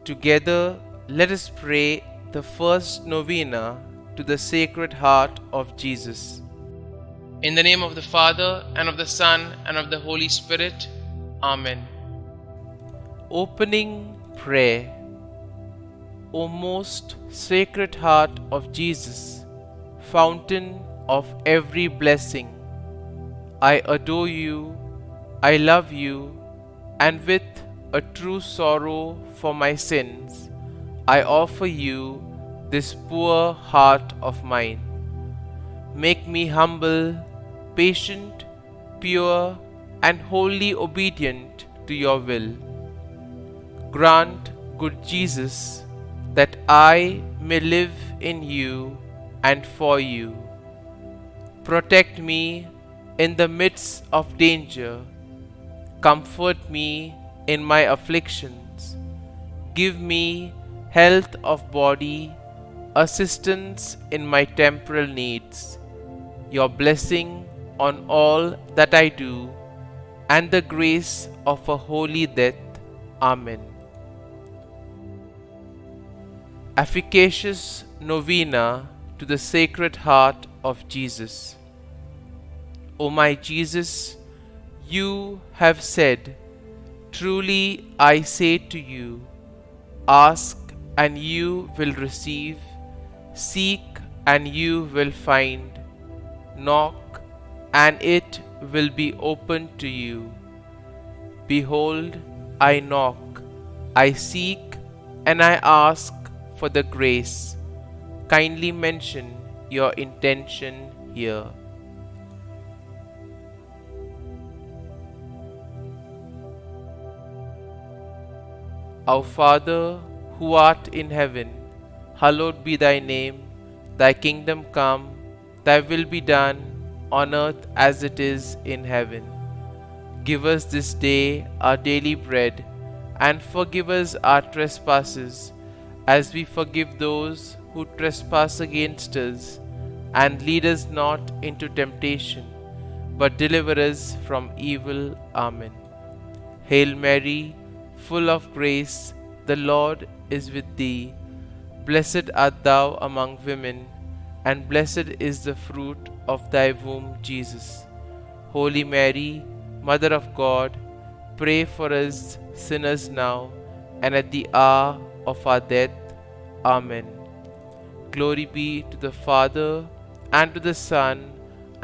Together, let us pray the first novena to the Sacred Heart of Jesus. In the name of the Father, and of the Son, and of the Holy Spirit. Amen. Opening Prayer. O most Sacred Heart of Jesus, fountain of every blessing, I adore you, I love you, and with a true sorrow for my sins, I offer you this poor heart of mine. Make me humble, patient, pure, and wholly obedient to your will. Grant, good Jesus, that I may live in you and for you. Protect me in the midst of danger. Comfort me in my afflictions. Give me health of body, assistance in my temporal needs, your blessing on all that I do, and the grace of a holy death. Amen. Efficacious Novena to the Sacred Heart of Jesus. O my Jesus, you have said, "Truly I say to you, ask and you will receive, seek and you will find, knock and it will be opened to you." Behold, I knock, I seek, and I ask for the grace. Kindly mention your intention here. Our Father, who art in heaven, hallowed be thy name. Thy kingdom come, thy will be done, on earth as it is in heaven. Give us this day our daily bread, and forgive us our trespasses, as we forgive those who trespass against us. And lead us not into temptation, but deliver us from evil. Amen. Hail Mary, full of grace, the Lord is with thee. Blessed art thou among women, and blessed is the fruit of thy womb, Jesus. Holy Mary, Mother of God, pray for us sinners now and at the hour of our death. Amen. Glory be to the Father, and to the Son,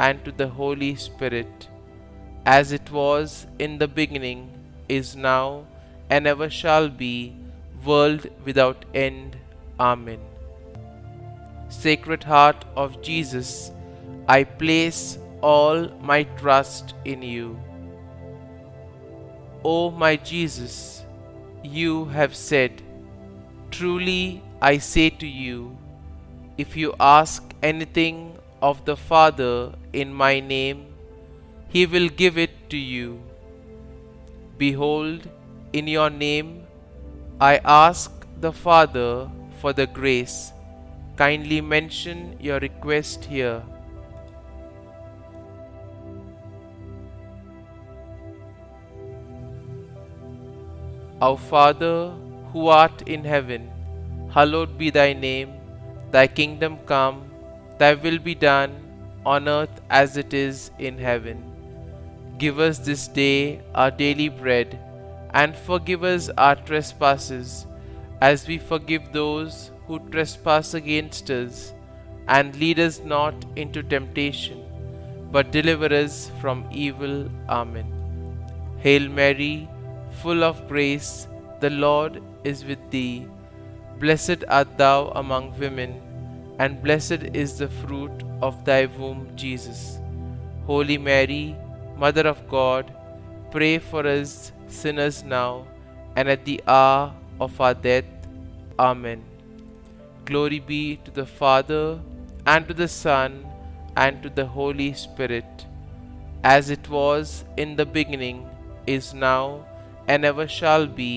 and to the Holy Spirit, as it was in the beginning, is now, and ever shall be, world without end. Amen. Sacred Heart of Jesus, I place all my trust in you. O my Jesus, you have said, "Truly I say to you, if you ask anything of the Father in my name, he will give it to you." Behold, in your name I ask the Father for the grace. Kindly mention your request here. Our Father, who art in heaven, hallowed be thy name. Thy kingdom come, thy will be done, on earth as it is in heaven. Give us this day our daily bread, and forgive us our trespasses, as we forgive those who trespass against us. And lead us not into temptation, but deliver us from evil. Amen. Hail Mary, full of grace, the Lord is with thee. Blessed art thou among women, and blessed is the fruit of thy womb, Jesus. Holy Mary, Mother of God, pray for us sinners now and at the hour of our death. Amen. Glory be to the Father, and to the Son, and to the Holy Spirit, as it was in the beginning, is now, and ever shall be,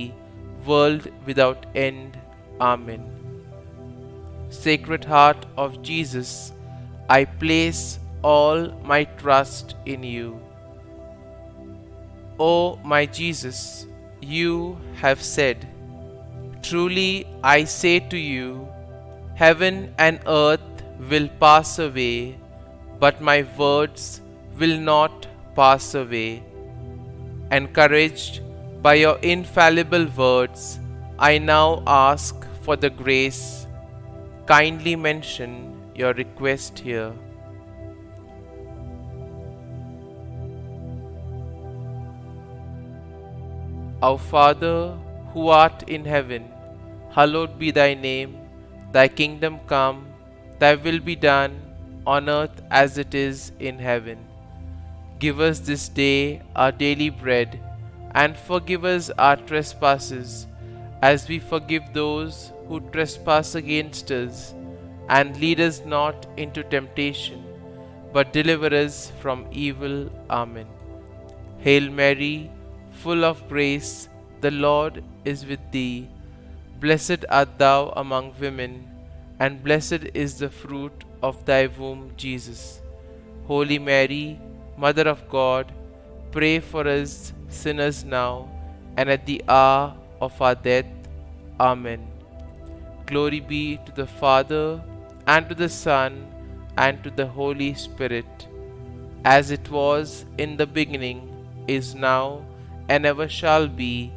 world without end. Amen. Sacred Heart of Jesus, I place all my trust in you. O my Jesus, you have said, Truly I say to you, heaven and earth will pass away, but my words will not pass away. Encouraged by your infallible words, I now ask for the grace. Kindly mention your request here. Our Father, who art in heaven, hallowed be thy name. Thy kingdom come, thy will be done, on earth as it is in heaven. Give us this day our daily bread, and forgive us our trespasses, as we forgive those who trespass against us. And lead us not into temptation, but deliver us from evil. Amen. Hail Mary, full of grace, the Lord is with thee. Blessed art thou among women, and blessed is the fruit of thy womb, Jesus. Holy Mary, Mother of God, pray for us sinners now and at the hour of our death. Amen. Glory be to the Father, and to the Son, and to the Holy Spirit, as it was in the beginning, is now, and ever shall be,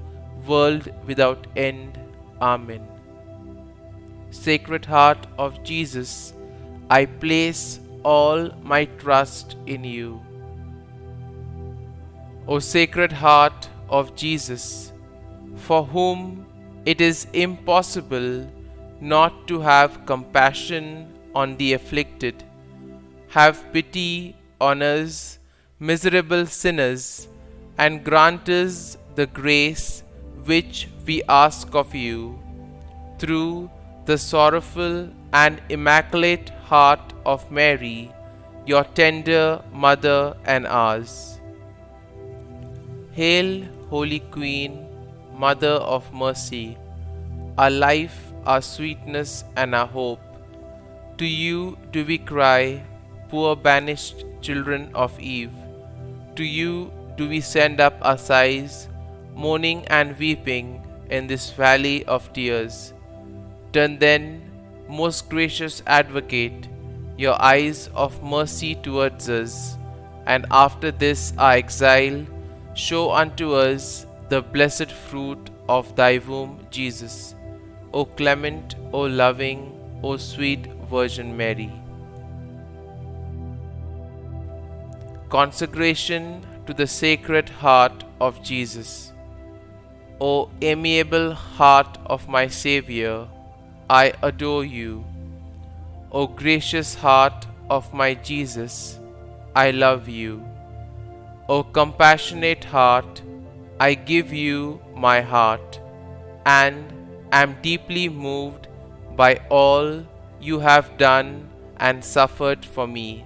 world without end. Amen. Sacred Heart of Jesus, I place all my trust in you. O Sacred Heart of Jesus, for whom it is impossible not to have compassion on the afflicted, have pity on us, miserable sinners, and grant us the grace which we ask of you, through the sorrowful and immaculate heart of Mary, your tender Mother and ours. Hail, Holy Queen, Mother of Mercy, our life, our sweetness, and our hope. To you do we cry, poor banished children of Eve. To you do we send up our sighs, mourning and weeping in this valley of tears. Turn then, most gracious Advocate, your eyes of mercy towards us, and after this our exile, show unto us the blessed fruit of thy womb, Jesus. O clement, O loving, O sweet Virgin Mary. Consecration to the Sacred Heart of Jesus. O amiable heart of my Xavier, I adore you. O gracious heart of my Jesus, I love you. O compassionate heart, I give you my heart, and am deeply moved by all you have done and suffered for me.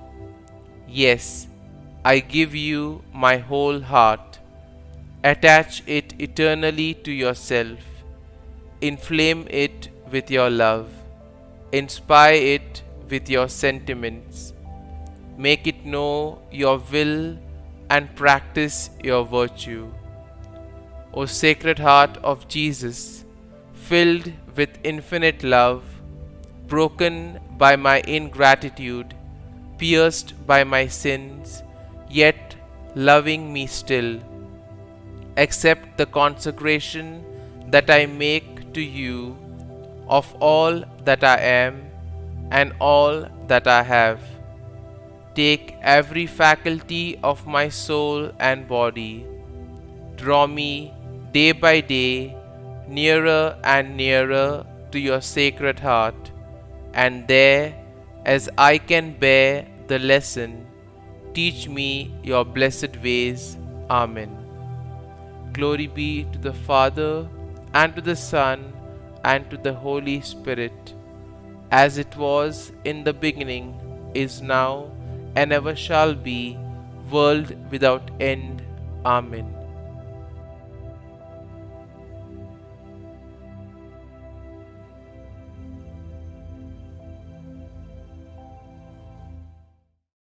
Yes, I give you my whole heart. Attach it eternally to yourself. Inflame it with your love. Inspire it with your sentiments. Make it know your will and practice your virtue. O Sacred Heart of Jesus, filled with infinite love, broken by my ingratitude, pierced by my sins, yet loving me still, accept the consecration that I make to you of all that I am and all that I have. Take every faculty of my soul and body. Draw me day by day nearer and nearer to your Sacred Heart, and there, as I can bear the lesson, teach me your blessed ways. Amen. Glory be to the Father, and to the Son, and to the Holy Spirit, as it was in the beginning, is now, and ever shall be, world without end. Amen.